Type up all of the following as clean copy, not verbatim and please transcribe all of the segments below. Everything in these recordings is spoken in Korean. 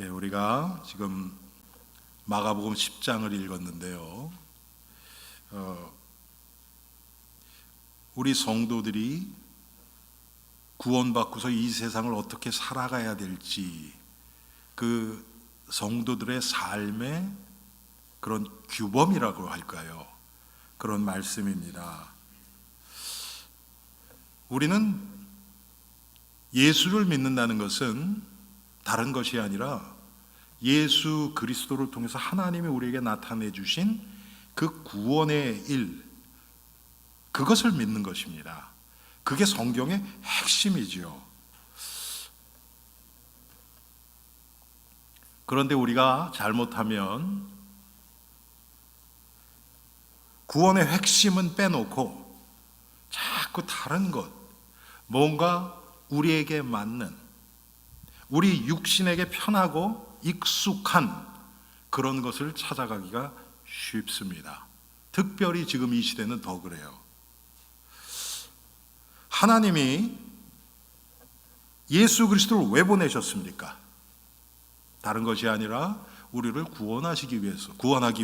우리가 지금 마가복음 10장을 읽었는데요. 우리 성도들이 구원받고서 이 세상을 어떻게 살아가야 될지, 그 성도들의 삶의 그런 규범이라고 할까요? 그런 말씀입니다. 우리는 예수를 믿는다는 것은 다른 것이 아니라 예수 그리스도를 통해서 하나님이 우리에게 나타내 주신 그 구원의 일, 그것을 믿는 것입니다. 그게 성경의 핵심이지요. 그런데 우리가 잘못하면 구원의 핵심은 빼놓고 자꾸 다른 것, 뭔가 우리에게 맞는, 우리 육신에게 편하고 익숙한 그런 것을 찾아가기가 쉽습니다. 특별히 지금 이 시대는 더 그래요. 하나님이 예수 그리스도를 왜 보내셨습니까? 다른 것이 아니라 우리를 구원하기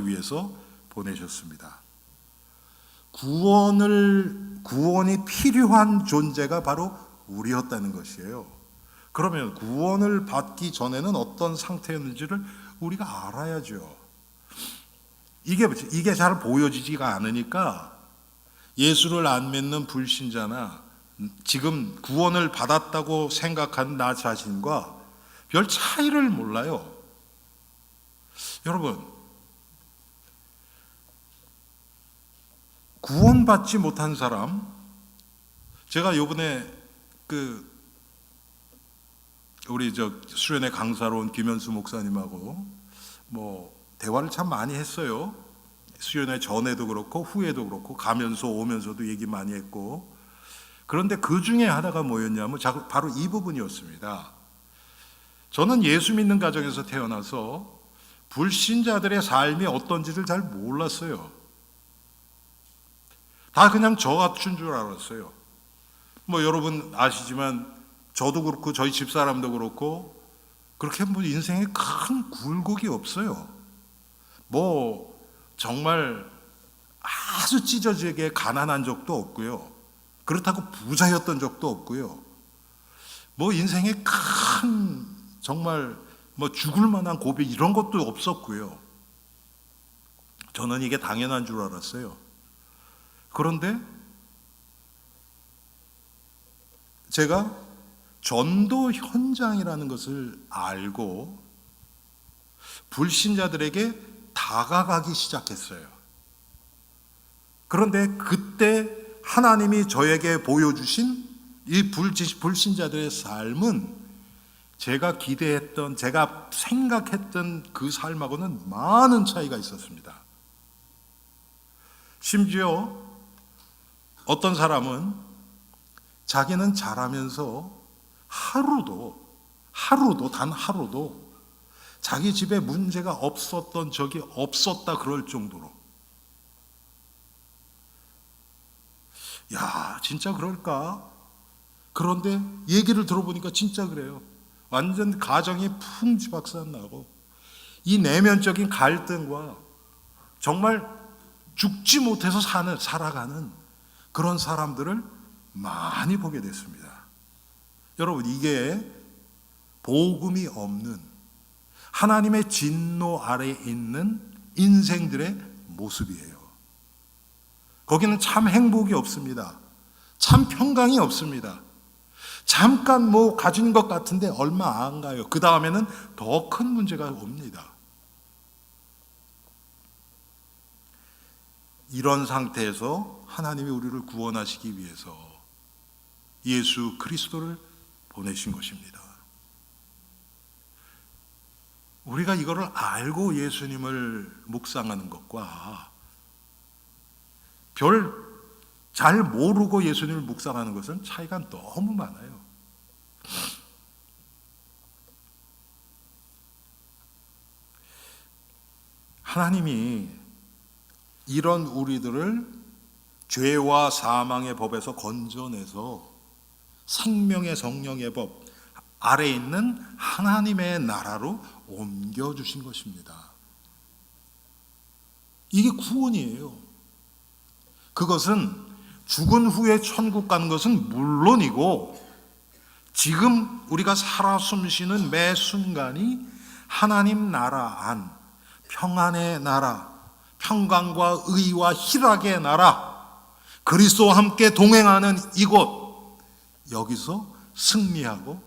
위해서 보내셨습니다. 구원이 필요한 존재가 바로 우리였다는 것이에요. 그러면 구원을 받기 전에는 어떤 상태였는지를 우리가 알아야죠. 이게 잘 보여지지가 않으니까 예수를 안 믿는 불신자나 지금 구원을 받았다고 생각하는 나 자신과 별 차이를 몰라요. 여러분, 구원받지 못한 사람, 제가 이번에 우리 수련회 강사로 온 김현수 목사님하고 대화를 참 많이 했어요. 수련회 전에도 그렇고 후에도 그렇고 가면서 오면서도 얘기 많이 했고, 그런데 그 중에 하나가 뭐였냐면 바로 이 부분이었습니다. 저는 예수 믿는 가정에서 태어나서 불신자들의 삶이 어떤지를 잘 몰랐어요. 다 그냥 저 같은 줄 알았어요. 여러분 아시지만 저도 그렇고 저희 집사람도 그렇고 그렇게 인생에 큰 굴곡이 없어요. 정말 아주 찢어지게 가난한 적도 없고요. 그렇다고 부자였던 적도 없고요. 인생에 큰 정말 죽을 만한 고비 이런 것도 없었고요. 저는 이게 당연한 줄 알았어요. 그런데 제가 전도 현장이라는 것을 알고 불신자들에게 다가가기 시작했어요. 그런데 그때 하나님이 저에게 보여주신 이 불신자들의 삶은 제가 기대했던, 제가 생각했던 그 삶하고는 많은 차이가 있었습니다. 심지어 어떤 사람은 자기는 자라면서 단 하루도 자기 집에 문제가 없었던 적이 없었다 그럴 정도로, 야, 진짜 그럴까? 그런데 얘기를 들어보니까 진짜 그래요. 완전 가정이 풍지박산나고 이 내면적인 갈등과 정말 죽지 못해서 살아가는 그런 사람들을 많이 보게 됐습니다. 여러분, 이게 복음이 없는 하나님의 진노 아래에 있는 인생들의 모습이에요. 거기는 참 행복이 없습니다. 참 평강이 없습니다. 잠깐 가진 것 같은데 얼마 안 가요. 그 다음에는 더 큰 문제가 옵니다. 이런 상태에서 하나님이 우리를 구원하시기 위해서 예수 그리스도를 보내신 것입니다. 우리가 이거를 알고 예수님을 묵상하는 것과 잘 모르고 예수님을 묵상하는 것은 차이가 너무 많아요. 하나님이 이런 우리들을 죄와 사망의 법에서 건져내서 생명의 성령의 법, 아래에 있는 하나님의 나라로 옮겨주신 것입니다. 이게 구원이에요. 그것은 죽은 후에 천국 가는 것은 물론이고, 지금 우리가 살아 숨쉬는 매 순간이 하나님 나라 안, 평안의 나라, 평강과 의와 희락의 나라, 그리스도와 함께 동행하는 이곳, 여기서 승리하고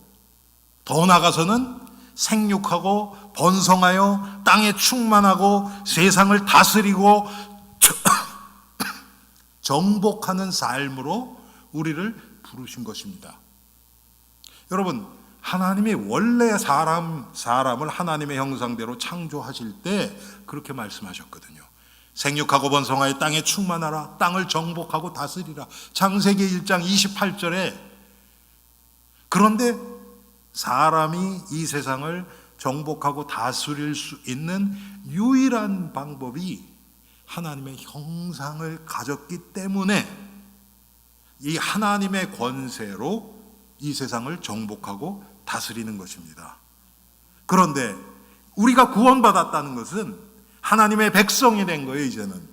더 나아가서는 생육하고 번성하여 땅에 충만하고 세상을 다스리고 정복하는 삶으로 우리를 부르신 것입니다. 여러분, 하나님이 원래 사람을 하나님의 형상대로 창조하실 때 그렇게 말씀하셨거든요. 생육하고 번성하여 땅에 충만하라, 땅을 정복하고 다스리라. 창세기 1장 28절에. 그런데 사람이 이 세상을 정복하고 다스릴 수 있는 유일한 방법이 하나님의 형상을 가졌기 때문에 이 하나님의 권세로 이 세상을 정복하고 다스리는 것입니다. 그런데 우리가 구원받았다는 것은 하나님의 백성이 된 거예요. 이제는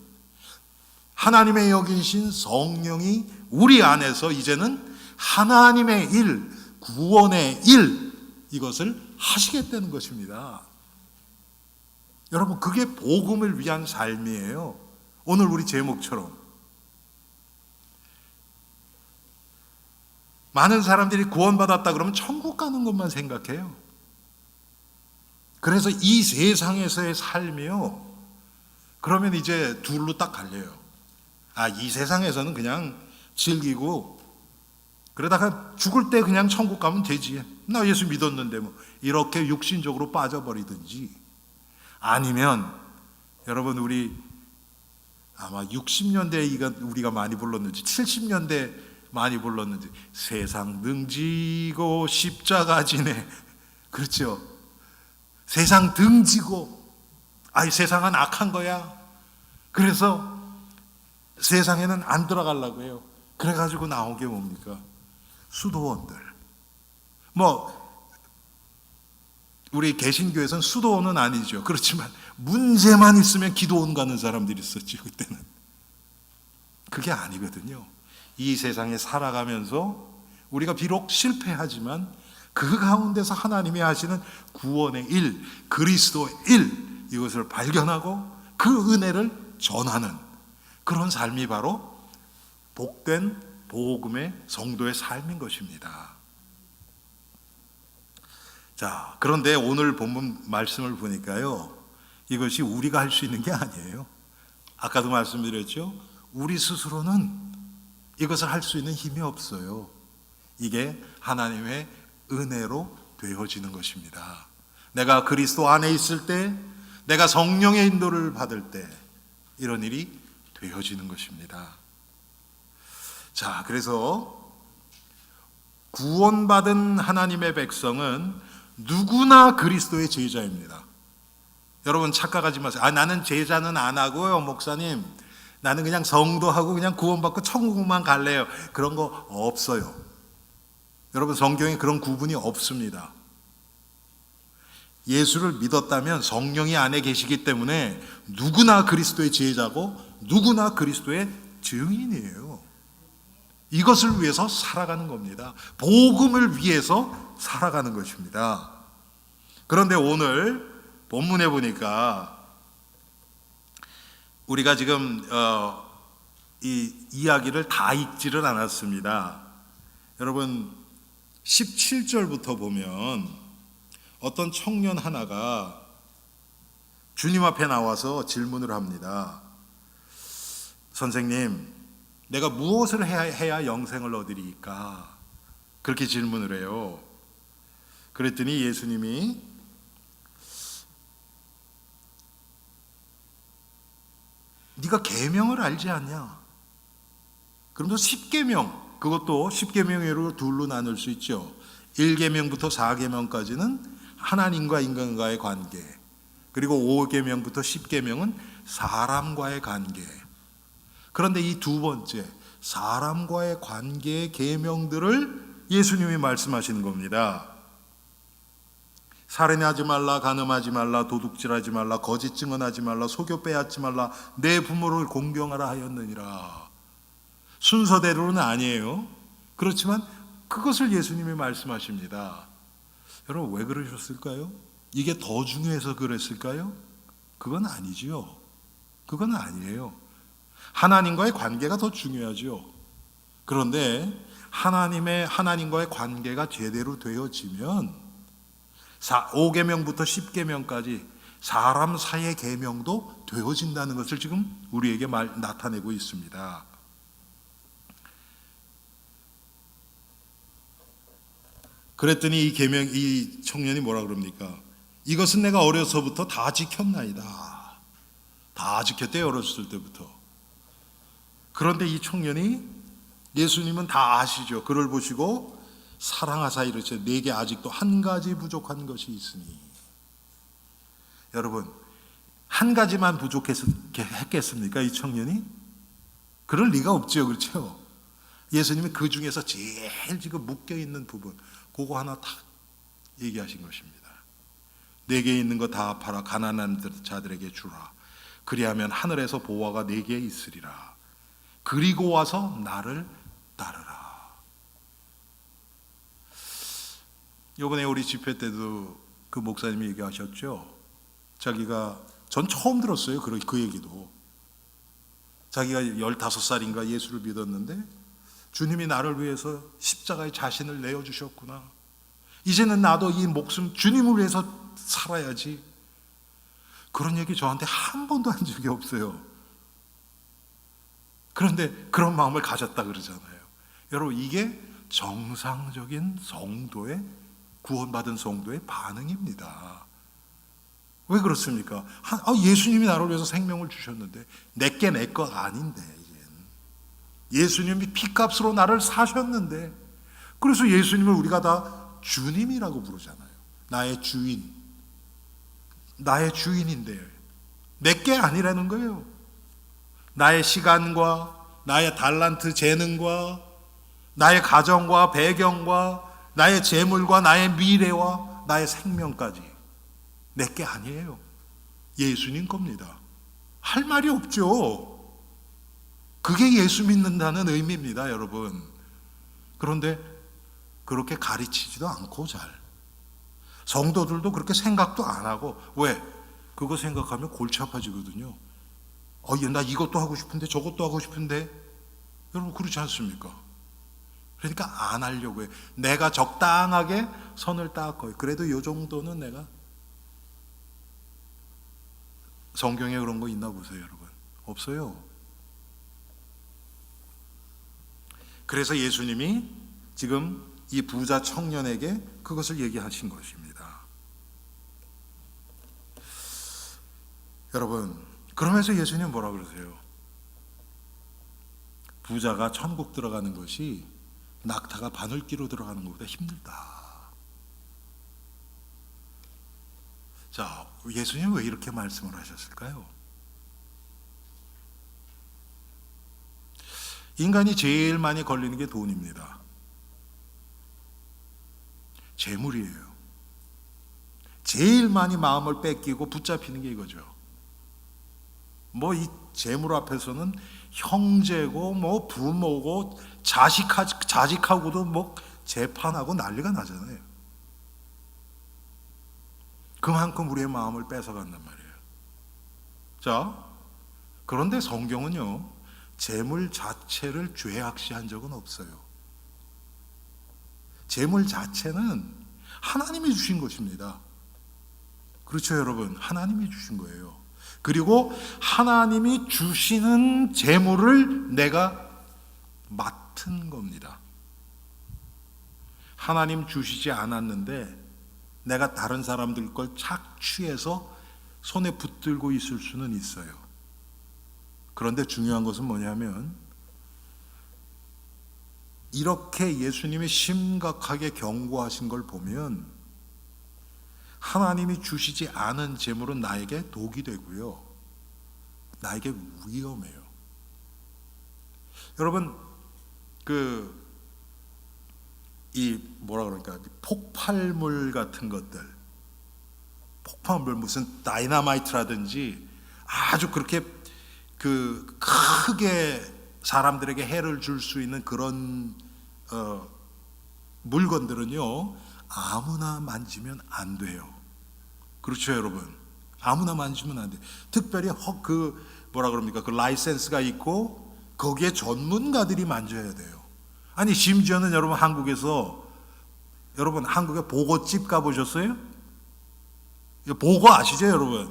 하나님의 여기신 성령이 우리 안에서 이제는 하나님의 일, 구원의 일, 이것을 하시겠다는 것입니다. 여러분, 그게 복음을 위한 삶이에요. 오늘 우리 제목처럼 많은 사람들이 구원받았다 그러면 천국 가는 것만 생각해요. 그래서 이 세상에서의 삶이요, 그러면 이제 둘로 딱 갈려요. 이 세상에서는 그냥 즐기고 그러다가 죽을 때 그냥 천국 가면 되지, 나 예수 믿었는데 뭐, 이렇게 육신적으로 빠져버리든지, 아니면 여러분, 우리 아마 60년대에 우리가 많이 불렀는지 70년대 많이 불렀는지, 세상 등지고 십자가 지네. 그렇죠? 세상 등지고, 세상은 악한 거야, 그래서 세상에는 안 들어가려고 해요. 그래가지고 나온 게 뭡니까? 수도원들. 우리 개신교에서는 수도원은 아니죠. 그렇지만 문제만 있으면 기도원 가는 사람들이 있었지, 그때는. 그게 아니거든요. 이 세상에 살아가면서 우리가 비록 실패하지만 그 가운데서 하나님이 하시는 구원의 일, 그리스도의 일, 이것을 발견하고 그 은혜를 전하는 그런 삶이 바로 복된 복음의 성도의 삶인 것입니다. 자, 그런데 오늘 본문 말씀을 보니까요, 이것이 우리가 할 수 있는 게 아니에요. 아까도 말씀드렸죠. 우리 스스로는 이것을 할 수 있는 힘이 없어요. 이게 하나님의 은혜로 되어지는 것입니다. 내가 그리스도 안에 있을 때, 내가 성령의 인도를 받을 때 이런 일이 되어지는 것입니다. 자, 그래서 구원받은 하나님의 백성은 누구나 그리스도의 제자입니다. 여러분, 착각하지 마세요. 나는 제자는 안 하고요, 목사님, 나는 그냥 성도하고 그냥 구원받고 천국만 갈래요. 그런 거 없어요. 여러분, 성경에 그런 구분이 없습니다. 예수를 믿었다면 성령이 안에 계시기 때문에 누구나 그리스도의 제자고 누구나 그리스도의 증인이에요. 이것을 위해서 살아가는 겁니다. 복음을 위해서 살아가는 것입니다. 그런데 오늘 본문에 보니까 우리가 지금 이 이야기를 다 읽지를 않았습니다. 여러분, 17절부터 보면 어떤 청년 하나가 주님 앞에 나와서 질문을 합니다. 선생님, 내가 무엇을 해야 영생을 얻으리까? 그렇게 질문을 해요. 그랬더니 예수님이 네가 계명을 알지 않냐? 그러면서 10계명, 그것도 10계명으로 둘로 나눌 수 있죠. 1계명부터 4계명까지는 하나님과 인간과의 관계, 그리고 5계명부터 10계명은 사람과의 관계. 그런데 이 두 번째, 사람과의 관계의 계명들을 예수님이 말씀하시는 겁니다. 살인하지 말라, 간음하지 말라, 도둑질하지 말라, 거짓 증언하지 말라, 속여 빼앗지 말라, 내 부모를 공경하라 하였느니라. 순서대로는 아니에요. 그렇지만 그것을 예수님이 말씀하십니다. 여러분, 왜 그러셨을까요? 이게 더 중요해서 그랬을까요? 그건 아니지요. 그건 아니에요. 하나님과의 관계가 더 중요하죠. 그런데 하나님과의 관계가 제대로 되어지면 5계명부터 10계명까지 사람 사이의 계명도 되어진다는 것을 지금 우리에게 나타내고 있습니다. 그랬더니 이 청년이 뭐라 그럽니까? 이것은 내가 어려서부터 다 지켰나이다. 다 지켰대요, 어렸을 때부터. 그런데 이 청년이, 예수님은 다 아시죠. 그를 보시고 사랑하사 이르시되 내게 아직도 한 가지 부족한 것이 있으니. 여러분, 한 가지만 부족했겠습니까, 이 청년이? 그럴 리가 없죠, 그렇죠? 예수님이 그 중에서 제일 지금 묶여있는 부분, 그거 하나 딱 얘기하신 것입니다. 내게 있는 거 다 팔아 가난한 자들에게 주라. 그리하면 하늘에서 보화가 내게 있으리라. 그리고 와서 나를 따르라. 이번에 우리 집회 때도 그 목사님이 얘기하셨죠. 전 처음 들었어요, 그 얘기도. 자기가 15살인가 예수를 믿었는데 주님이 나를 위해서 십자가에 자신을 내어주셨구나. 이제는 나도 이 목숨 주님을 위해서 살아야지. 그런 얘기 저한테 한 번도 한 적이 없어요. 그런데 그런 마음을 가졌다 그러잖아요. 여러분, 이게 정상적인 성도의, 구원받은 성도의 반응입니다. 왜 그렇습니까? 예수님이 나를 위해서 생명을 주셨는데 내게 내 것 아닌데, 예수님이 피값으로 나를 사셨는데, 그래서 예수님을 우리가 다 주님이라고 부르잖아요. 나의 주인, 나의 주인인데 내게 아니라는 거예요. 나의 시간과 나의 달란트 재능과 나의 가정과 배경과 나의 재물과 나의 미래와 나의 생명까지 내게 아니에요. 예수님 겁니다. 할 말이 없죠. 그게 예수 믿는다는 의미입니다, 여러분. 그런데 그렇게 가르치지도 않고 성도들도 그렇게 생각도 안 하고. 왜? 그거 생각하면 골치 아파지거든요. 나 이것도 하고 싶은데 저것도 하고 싶은데. 여러분, 그렇지 않습니까? 그러니까 안 하려고 해요. 내가 적당하게 선을 딱 그어요. 그래도 이 정도는 내가. 성경에 그런 거 있나 보세요, 여러분. 없어요. 그래서 예수님이 지금 이 부자 청년에게 그것을 얘기하신 것입니다. 여러분, 그러면서 예수님 뭐라 그러세요? 부자가 천국 들어가는 것이 낙타가 바늘기로 들어가는 것보다 힘들다. 자, 예수님 왜 이렇게 말씀을 하셨을까요? 인간이 제일 많이 걸리는 게 돈입니다. 재물이에요. 제일 많이 마음을 뺏기고 붙잡히는 게 이거죠. 이 재물 앞에서는 형제고 부모고 자식하고도 재판하고 난리가 나잖아요. 그만큼 우리의 마음을 뺏어간단 말이에요. 자, 그런데 성경은요, 재물 자체를 죄악시한 적은 없어요. 재물 자체는 하나님이 주신 것입니다. 그렇죠, 여러분? 하나님이 주신 거예요. 그리고 하나님이 주시는 재물을 내가 맡은 겁니다. 하나님 주시지 않았는데 내가 다른 사람들 걸 착취해서 손에 붙들고 있을 수는 있어요. 그런데 중요한 것은 뭐냐면, 이렇게 예수님이 심각하게 경고하신 걸 보면 하나님이 주시지 않은 재물은 나에게 독이 되고요, 나에게 위험해요. 여러분, 이 폭발물 같은 것들, 무슨 다이너마이트라든지 아주 그렇게 크게 사람들에게 해를 줄 수 있는 그런 물건들은요, 아무나 만지면 안 돼요. 그렇죠, 여러분? 아무나 만지면 안 돼. 특별히 뭐라 그럽니까? 그 라이센스가 있고 거기에 전문가들이 만져야 돼요. 아니, 심지어는 여러분 한국에 보고집 가보셨어요? 보고 아시죠, 여러분?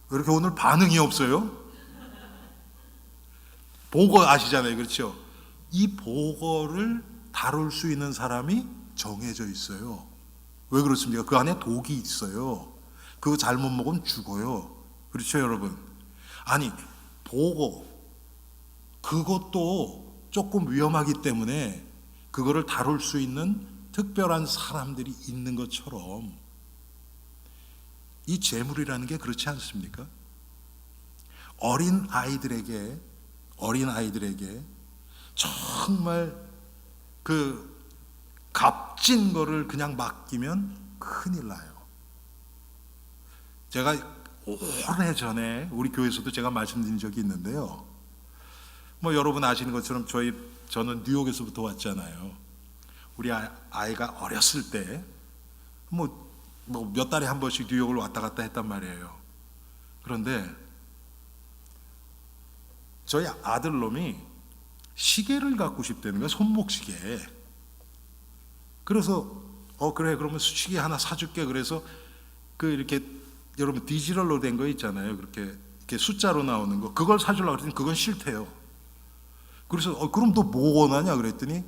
왜 이렇게 오늘 반응이 없어요? 보고 아시잖아요, 그렇죠? 이 보고를 다룰 수 있는 사람이 정해져 있어요. 왜 그렇습니까? 그 안에 독이 있어요. 그거 잘못 먹으면 죽어요. 그렇죠, 여러분? 아니, 보고 그것도 조금 위험하기 때문에 그거를 다룰 수 있는 특별한 사람들이 있는 것처럼 이 재물이라는 게 그렇지 않습니까? 어린 아이들에게 정말 그 값진 거를 그냥 맡기면 큰일 나요. 제가 오래전에 우리 교회에서도 제가 말씀드린 적이 있는데요. 뭐 여러분 아시는 것처럼 저는 뉴욕에서부터 왔잖아요. 우리 아이가 어렸을 때 뭐 몇 달에 한 번씩 뉴욕을 왔다 갔다 했단 말이에요. 그런데 저희 아들놈이 시계를 갖고 싶다는 거야, 손목 시계. 그래서 그래, 그러면 시계 하나 사줄게. 그래서 이렇게 여러분 디지털로 된 거 있잖아요. 이렇게 숫자로 나오는 거, 그걸 사주려고 그랬더니 그건 싫대요. 그래서 그럼 너 뭐 원하냐 그랬더니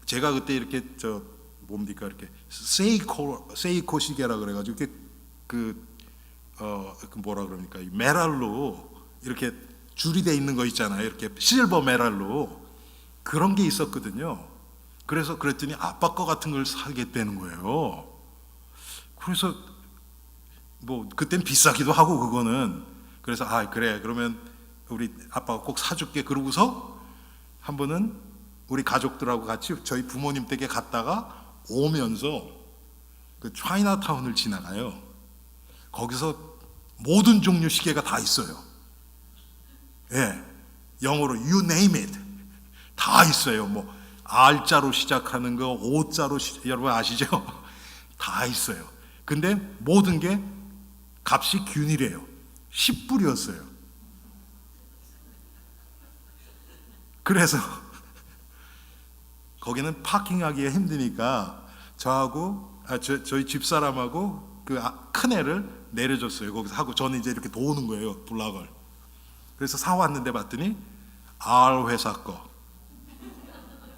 제가 그때 이렇게 뭡니까, 이렇게 세이코 시계라 그래가지고 뭐라 그럽니까, 이 메랄로 이렇게 줄이 돼 있는 거 있잖아요. 이렇게 실버 메랄로 그런 게 있었거든요. 그래서 그랬더니 아빠 거 같은 걸 사겠다는 거예요. 그래서 뭐 그땐 비싸기도 하고 그거는. 그래서 그래, 그러면 우리 아빠가 꼭 사줄게. 그러고서 한 번은 우리 가족들하고 같이 저희 부모님 댁에 갔다가 오면서 그 차이나타운을 지나가요. 거기서 모든 종류 시계가 다 있어요. 예, 영어로 you name it 다 있어요. 뭐 R자로 시작하는 거, O자로 여러분 아시죠? 다 있어요. 근데 모든 게 값이 균일해요. 10불이었어요. 그래서 거기는 파킹하기가 힘드니까 저희 집사람하고 큰 애를 내려줬어요. 거기서 하고 저는 이제 이렇게 도는 거예요, 블락을. 그래서 사왔는데 봤더니 R 회사 거.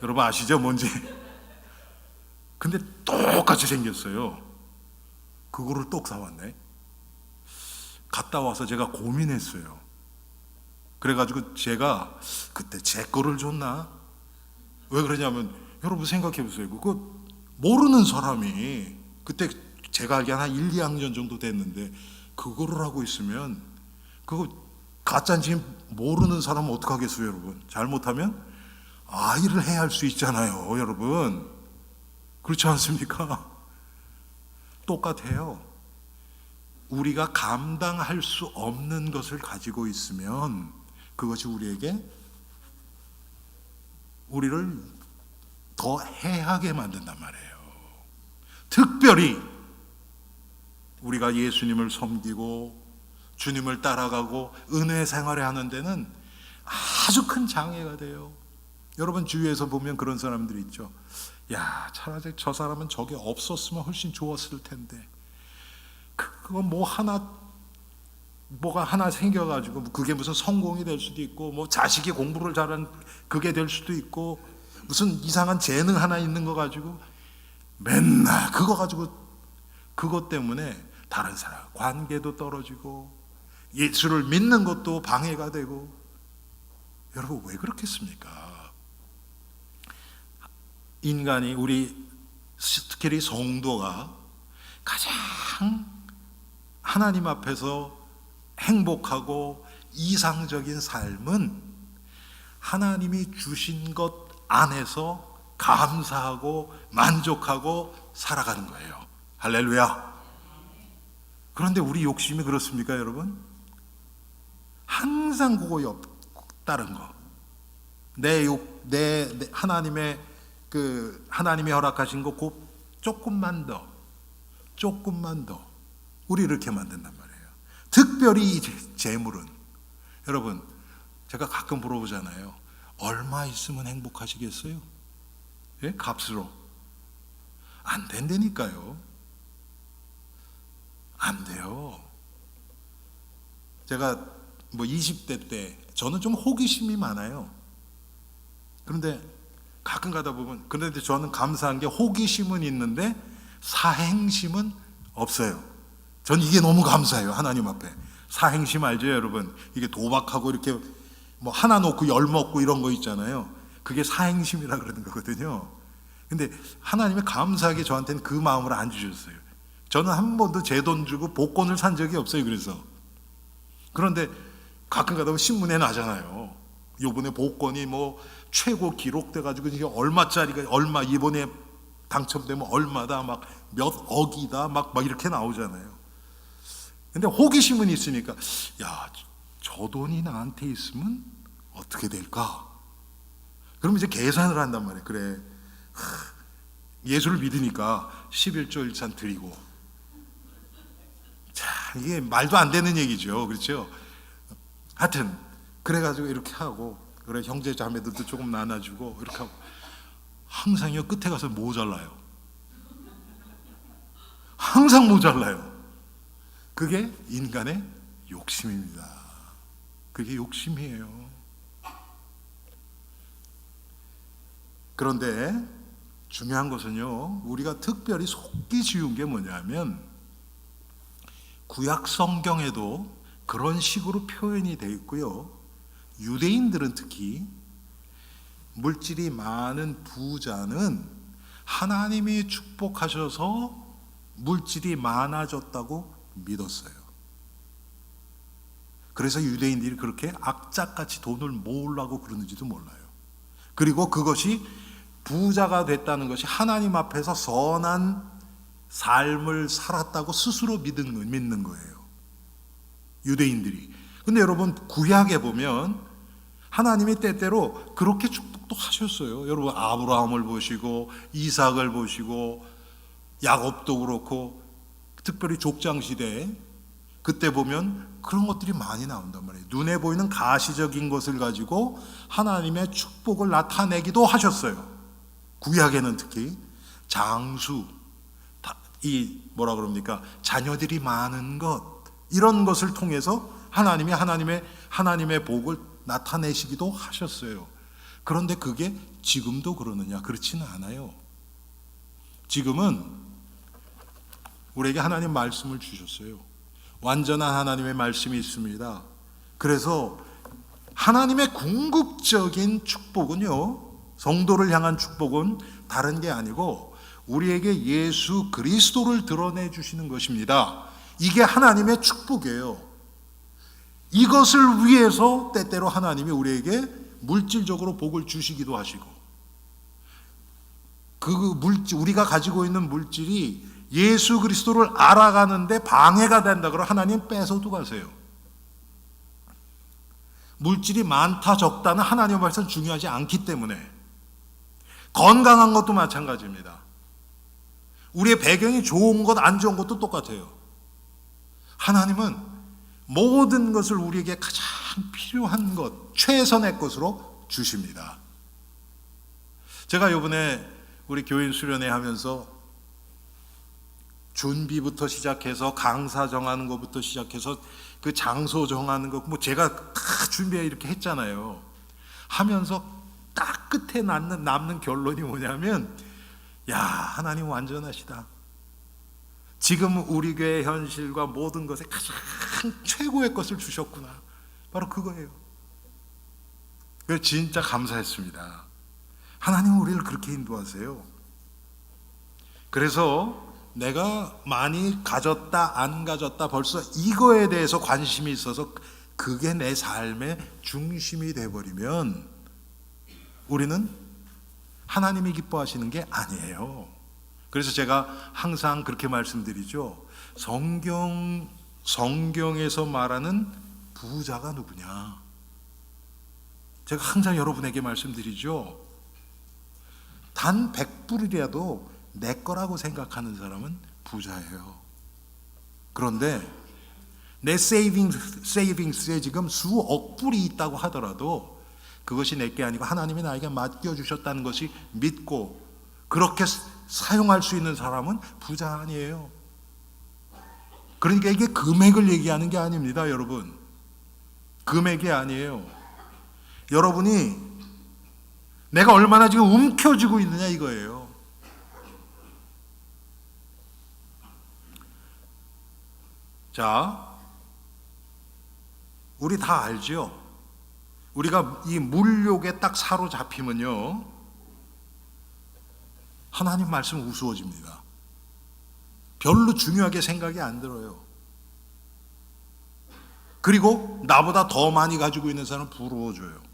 여러분 아시죠, 뭔지? 근데 똑같이 생겼어요. 그거를 똑 사왔네. 갔다 와서 제가 고민했어요. 그래가지고 제가 그때 제 거를 줬나? 왜 그러냐면 여러분 생각해 보세요. 그거 모르는 사람이 그때 제가 알기에 한 1, 2학년 정도 됐는데 그거를 하고 있으면 그거 가짜인지 모르는 사람은 어떡하겠어요, 여러분? 잘못하면 아이를 해할 수 있잖아요, 여러분. 그렇지 않습니까? 똑같아요. 우리가 감당할 수 없는 것을 가지고 있으면 그것이 우리를 더 해하게 만든단 말이에요. 특별히 우리가 예수님을 섬기고 주님을 따라가고 은혜 생활을 하는 데는 아주 큰 장애가 돼요. 여러분 주위에서 보면 그런 사람들이 있죠. 야, 차라리 저 사람은 저게 없었으면 훨씬 좋았을 텐데. 그거 뭐가 하나 생겨가지고 그게 무슨 성공이 될 수도 있고, 뭐 자식이 공부를 잘한 그게 될 수도 있고, 무슨 이상한 재능 하나 있는 거 가지고 맨날 그것 때문에 다른 사람 관계도 떨어지고 예수를 믿는 것도 방해가 되고. 여러분 왜 그렇겠습니까? 인간이, 특히 성도가 가장 하나님 앞에서 행복하고 이상적인 삶은 하나님이 주신 것 안에서 감사하고 만족하고 살아가는 거예요. 할렐루야. 그런데 우리 욕심이 그렇습니까, 여러분? 항상 그거 다른 거. 내 하나님의 하나님이 허락하신 거 조금만 더 우리 이렇게 만든단 말이에요. 특별히 이 재물은, 여러분, 제가 가끔 물어보잖아요. 얼마 있으면 행복하시겠어요? 예? 값으로 안 된다니까요. 안 돼요. 제가 20대 때 저는 좀 호기심이 많아요. 그런데 가끔 가다 보면, 그런데 저는 감사한 게 호기심은 있는데 사행심은 없어요. 전 이게 너무 감사해요. 하나님 앞에. 사행심 알죠, 여러분? 이게 도박하고 이렇게 하나 놓고 열 먹고 이런 거 있잖아요. 그게 사행심이라 그러는 거거든요. 근데 하나님이 감사하게 저한테는 그 마음을 안 주셨어요. 저는 한 번도 제 돈 주고 복권을 산 적이 없어요. 그런데 가끔 가다 보면 신문에 나잖아요. 요번에 복권이 최고 기록돼가지고 이게 얼마짜리가 얼마, 이번에 당첨되면 얼마다, 몇 억이다, 이렇게 나오잖아요. 근데 호기심은 있으니까, 야, 저 돈이 나한테 있으면 어떻게 될까? 그럼 이제 계산을 한단 말이에요. 그래, 예수를 믿으니까 11조 1산 드리고. 자, 이게 말도 안 되는 얘기죠. 그렇죠? 하여튼 그래가지고 이렇게 하고, 그래, 형제 자매들도 조금 나눠주고 이렇게 하고, 항상요 끝에 가서 모자라요. 항상 모자라요. 그게 인간의 욕심입니다. 그게 욕심이에요. 그런데 중요한 것은요, 우리가 특별히 속기 쉬운 게 뭐냐면, 구약 성경에도 그런 식으로 표현이 되어 있고요, 유대인들은 특히 물질이 많은 부자는 하나님이 축복하셔서 물질이 많아졌다고 믿었어요. 그래서 유대인들이 그렇게 악착같이 돈을 모으려고 그러는지도 몰라요. 그리고 그것이, 부자가 됐다는 것이 하나님 앞에서 선한 삶을 살았다고 스스로 믿는 거예요, 유대인들이. 근데 여러분, 구약에 보면 하나님이 때때로 그렇게 축복도 하셨어요. 여러분, 아브라함을 보시고 이삭을 보시고 야곱도 그렇고, 특별히 족장시대에 그때 보면 그런 것들이 많이 나온단 말이에요. 눈에 보이는 가시적인 것을 가지고 하나님의 축복을 나타내기도 하셨어요. 구약에는 특히 장수, 자녀들이 많은 것, 이런 것을 통해서 하나님의 복을 나타내시기도 하셨어요. 그런데 그게 지금도 그러느냐? 그렇지는 않아요. 지금은 우리에게 하나님 말씀을 주셨어요. 완전한 하나님의 말씀이 있습니다. 그래서 하나님의 궁극적인 축복은요, 성도를 향한 축복은 다른 게 아니고 우리에게 예수 그리스도를 드러내 주시는 것입니다. 이게 하나님의 축복이에요. 이것을 위해서 때때로 하나님이 우리에게 물질적으로 복을 주시기도 하시고, 우리가 가지고 있는 물질이 예수 그리스도를 알아가는데 방해가 된다 그러면 하나님 뺏어도 가세요. 물질이 많다 적다는 하나님 말씀 중요하지 않기 때문에. 건강한 것도 마찬가지입니다. 우리의 배경이 좋은 것, 안 좋은 것도 똑같아요. 하나님은 모든 것을 우리에게 가장 필요한 것, 최선의 것으로 주십니다. 제가 이번에 우리 교인 수련회 하면서 준비부터 시작해서 강사 정하는 것부터 시작해서 그 장소 정하는 거, 제가 다 준비해 이렇게 했잖아요. 하면서 딱 끝에 남는 결론이 뭐냐면, 야, 하나님 완전하시다. 지금 우리 교회 현실과 모든 것에 가장 최고의 것을 주셨구나. 바로 그거예요. 그래서 진짜 감사했습니다. 하나님은 우리를 그렇게 인도하세요. 그래서 내가 많이 가졌다 안 가졌다, 벌써 이거에 대해서 관심이 있어서 그게 내 삶의 중심이 돼버리면 우리는 하나님이 기뻐하시는 게 아니에요. 그래서 제가 항상 그렇게 말씀드리죠. 성경에서 말하는 부자가 누구냐? 제가 항상 여러분에게 말씀드리죠. 단 100불이라도 내 거라고 생각하는 사람은 부자예요. 그런데 내 세이빙스에 지금 수억 불이 있다고 하더라도 그것이 내게 아니고 하나님이 나에게 맡겨주셨다는 것이 믿고 그렇게 사용할 수 있는 사람은 부자 아니에요. 그러니까 이게 금액을 얘기하는 게 아닙니다, 여러분. 금액이 아니에요. 여러분이 내가 얼마나 지금 움켜쥐고 있느냐 이거예요. 자, 우리 다 알죠? 우리가 이 물욕에 딱 사로잡히면요, 하나님 말씀 우스워집니다. 별로 중요하게 생각이 안 들어요. 그리고 나보다 더 많이 가지고 있는 사람은 부러워져요.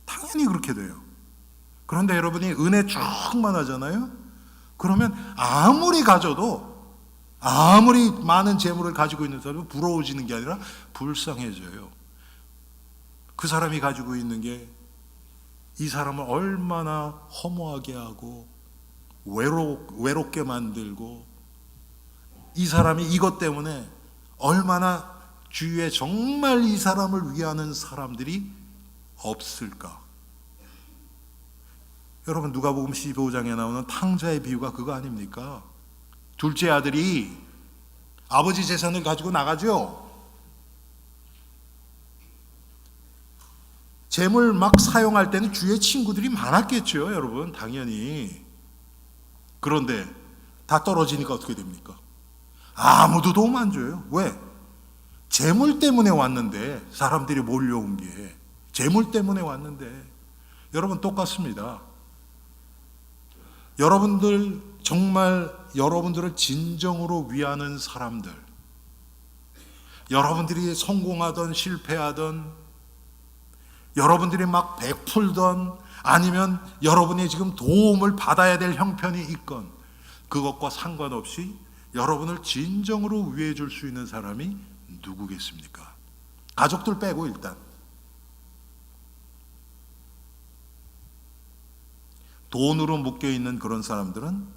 당연히 그렇게 돼요. 그런데 여러분이 은혜 충만하잖아요? 그러면 아무리 가져도, 아무리 많은 재물을 가지고 있는 사람은 부러워지는 게 아니라 불쌍해져요. 그 사람이 가지고 있는 게 이 사람을 얼마나 허무하게 하고 외롭게 만들고, 이 사람이 이것 때문에 얼마나 주위에 정말 이 사람을 위하는 사람들이 없을까? 여러분, 누가복음 15장에 나오는 탕자의 비유가 그거 아닙니까? 둘째 아들이 아버지 재산을 가지고 나가죠. 재물 막 사용할 때는 주위에 친구들이 많았겠죠, 여러분, 당연히. 그런데 다 떨어지니까 어떻게 됩니까? 아무도 도움 안 줘요. 왜? 재물 때문에 왔는데, 사람들이 몰려온 게 재물 때문에 왔는데. 여러분, 똑같습니다. 여러분들, 정말 여러분들을 진정으로 위하는 사람들, 여러분들이 성공하던 실패하던, 여러분들이 막 베풀던, 아니면 여러분이 지금 도움을 받아야 될 형편이 있건, 그것과 상관없이 여러분을 진정으로 위해 줄 수 있는 사람이 누구겠습니까? 가족들 빼고 일단. 돈으로 묶여있는 그런 사람들은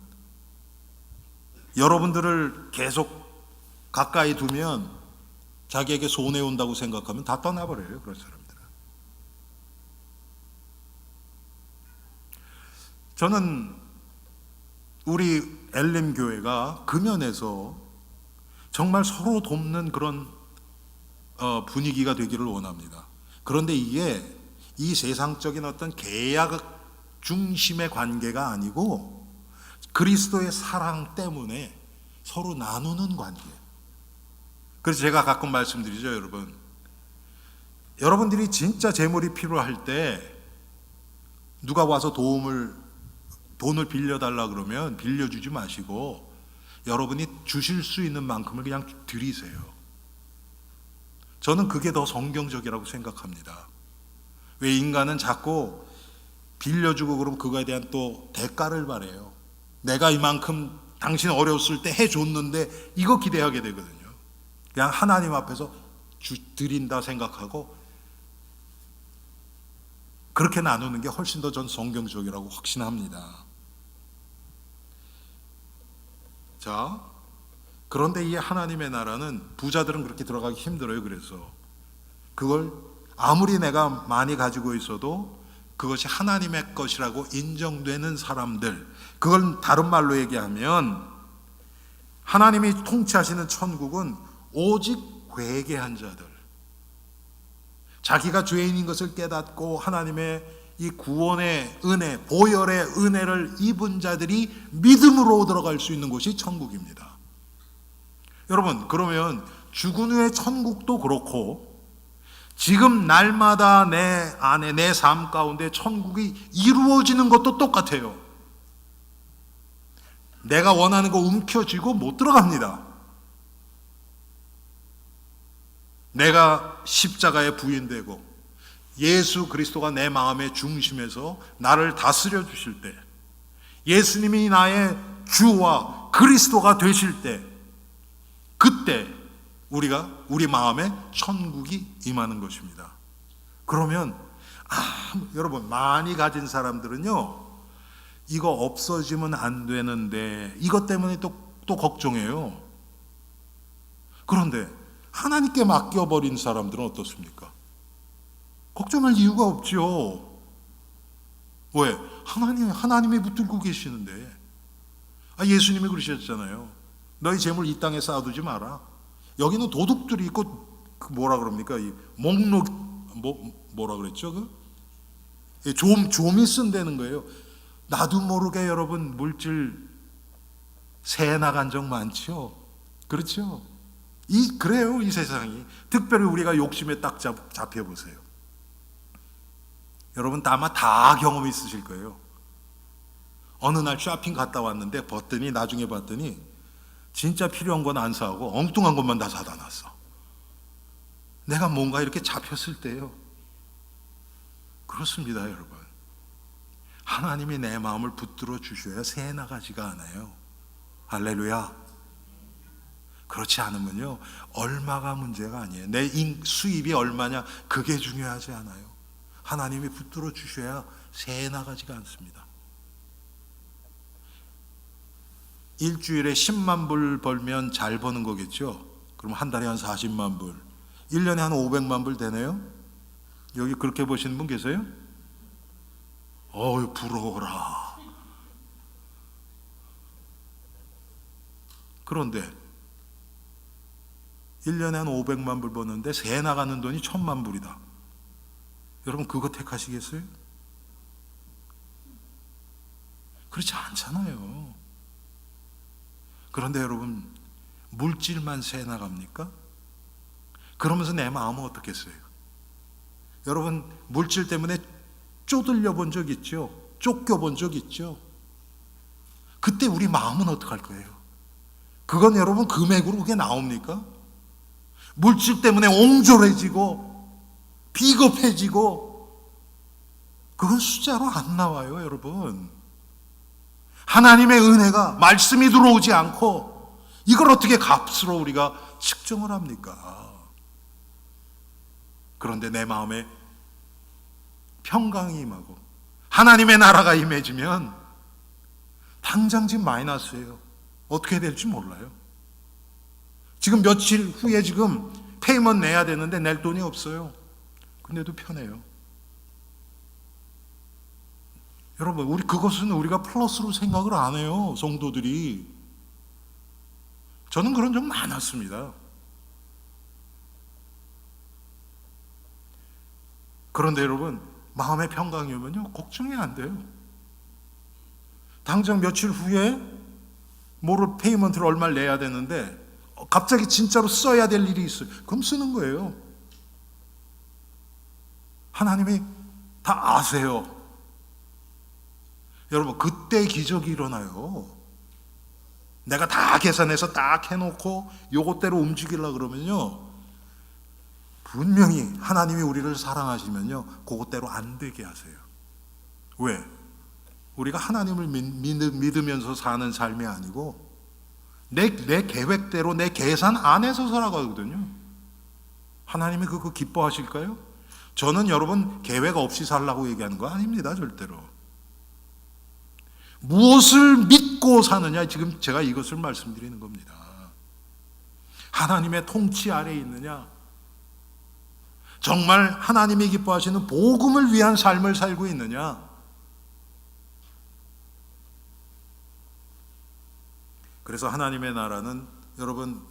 여러분들을 계속 가까이 두면 자기에게 손해온다고 생각하면 다 떠나버려요, 그런 사람들은. 저는 우리 엘림 교회가 금연에서 정말 서로 돕는 그런 분위기가 되기를 원합니다. 그런데 이게 이 세상적인 어떤 계약 중심의 관계가 아니고 그리스도의 사랑 때문에 서로 나누는 관계. 그래서 제가 가끔 말씀드리죠, 여러분. 여러분들이 진짜 재물이 필요할 때 누가 와서 돈을 빌려달라 그러면 빌려주지 마시고 여러분이 주실 수 있는 만큼을 그냥 드리세요. 저는 그게 더 성경적이라고 생각합니다. 왜 인간은 자꾸 빌려주고 그러면 그거에 대한 또 대가를 바래요. 내가 이만큼 당신 어려웠을 때 해줬는데 이거 기대하게 되거든요. 그냥 하나님 앞에서 드린다 생각하고 그렇게 나누는 게 훨씬 더 전 성경적이라고 확신합니다. 자, 그런데 이 하나님의 나라는 부자들은 그렇게 들어가기 힘들어요. 그래서 그걸 아무리 내가 많이 가지고 있어도 그것이 하나님의 것이라고 인정되는 사람들, 그걸 다른 말로 얘기하면 하나님이 통치하시는 천국은 오직 회개한 자들, 자기가 죄인인 것을 깨닫고 하나님의 이 구원의 은혜, 보혈의 은혜를 입은 자들이 믿음으로 들어갈 수 있는 곳이 천국입니다. 여러분, 그러면 죽은 후의 천국도 그렇고 지금 날마다 내 안에, 내 삶 가운데 천국이 이루어지는 것도 똑같아요. 내가 원하는 거 움켜쥐고 못 들어갑니다. 내가 십자가에 부인되고 예수 그리스도가 내 마음의 중심에서 나를 다스려 주실 때, 예수님이 나의 주와 그리스도가 되실 때, 그때 우리 마음에 천국이 임하는 것입니다. 그러면 여러분, 많이 가진 사람들은요, 이거 없어지면 안 되는데 이것 때문에 또 걱정해요. 그런데 하나님께 맡겨버린 사람들은 어떻습니까? 걱정할 이유가 없죠. 왜? 하나님이 붙들고 계시는데. 예수님이 그러셨잖아요. 너희 재물 이 땅에 쌓아두지 마라. 여기는 도둑들이 있고, 뭐라 그럽니까? 이 목록, 뭐라 그랬죠? 좀이 쓴다는 거예요. 나도 모르게 여러분, 물질 새 나간 적 많죠? 그렇죠? 그래요, 이 세상이. 특별히 우리가 욕심에 딱 잡혀보세요. 여러분, 아마 다 경험이 있으실 거예요. 어느 날 쇼핑 갔다 왔는데 나중에 봤더니 진짜 필요한 건 안 사고 엉뚱한 것만 다 사다 놨어. 내가 뭔가 이렇게 잡혔을 때요. 그렇습니다, 여러분. 하나님이 내 마음을 붙들어 주셔야 새 나가지가 않아요. 할렐루야. 그렇지 않으면요, 얼마가 문제가 아니에요. 내 수입이 얼마냐, 그게 중요하지 않아요. 하나님이 붙들어 주셔야 새 나가지가 않습니다. 일주일에 10만 불 벌면 잘 버는 거겠죠? 그럼 한 달에 한 40만 불, 1년에 한 500만 불 되네요? 여기 그렇게 보시는 분 계세요? 부러워라. 그런데 1년에 한 500만 불 버는데 새 나가는 돈이 1000만 불이다. 여러분, 그거 택하시겠어요? 그렇지 않잖아요. 그런데 여러분, 물질만 새 나갑니까? 그러면서 내 마음은 어떻겠어요? 여러분, 물질 때문에 쪼들려 본 적 있죠? 쫓겨 본 적 있죠? 그때 우리 마음은 어떡할 거예요? 그건 여러분, 금액으로 그게 나옵니까? 물질 때문에 옹졸해지고 비겁해지고, 그건 숫자로 안 나와요, 여러분. 하나님의 은혜가, 말씀이 들어오지 않고 이걸 어떻게 값으로 우리가 측정을 합니까? 그런데 내 마음에 평강이 임하고 하나님의 나라가 임해지면 당장 지금 마이너스예요. 어떻게 될지 몰라요. 지금 며칠 후에 지금 페이먼트 내야 되는데 낼 돈이 없어요. 근데도 편해요. 여러분, 그것은 우리가 플러스로 생각을 안 해요, 성도들이. 저는 그런 적 많았습니다. 그런데 여러분, 마음의 평강이 오면요, 걱정이 안 돼요. 당장 며칠 후에 뭐를 페이먼트를 얼마를 내야 되는데 갑자기 진짜로 써야 될 일이 있어요. 그럼 쓰는 거예요. 하나님이 다 아세요. 여러분, 그때 기적이 일어나요. 내가 다 계산해서 딱 해놓고 요것대로 움직이려고 그러면요, 분명히 하나님이 우리를 사랑하시면요, 그것대로 안 되게 하세요. 왜? 우리가 하나님을 믿으면서 사는 삶이 아니고 내 계획대로, 내 계산 안에서 살아가거든요. 하나님이 그거 기뻐하실까요? 저는 여러분, 계획 없이 살라고 얘기하는 거 아닙니다, 절대로. 무엇을 믿고 사느냐, 지금 제가 이것을 말씀드리는 겁니다. 하나님의 통치 아래에 있느냐, 정말 하나님이 기뻐하시는 복음을 위한 삶을 살고 있느냐. 그래서 하나님의 나라는 여러분,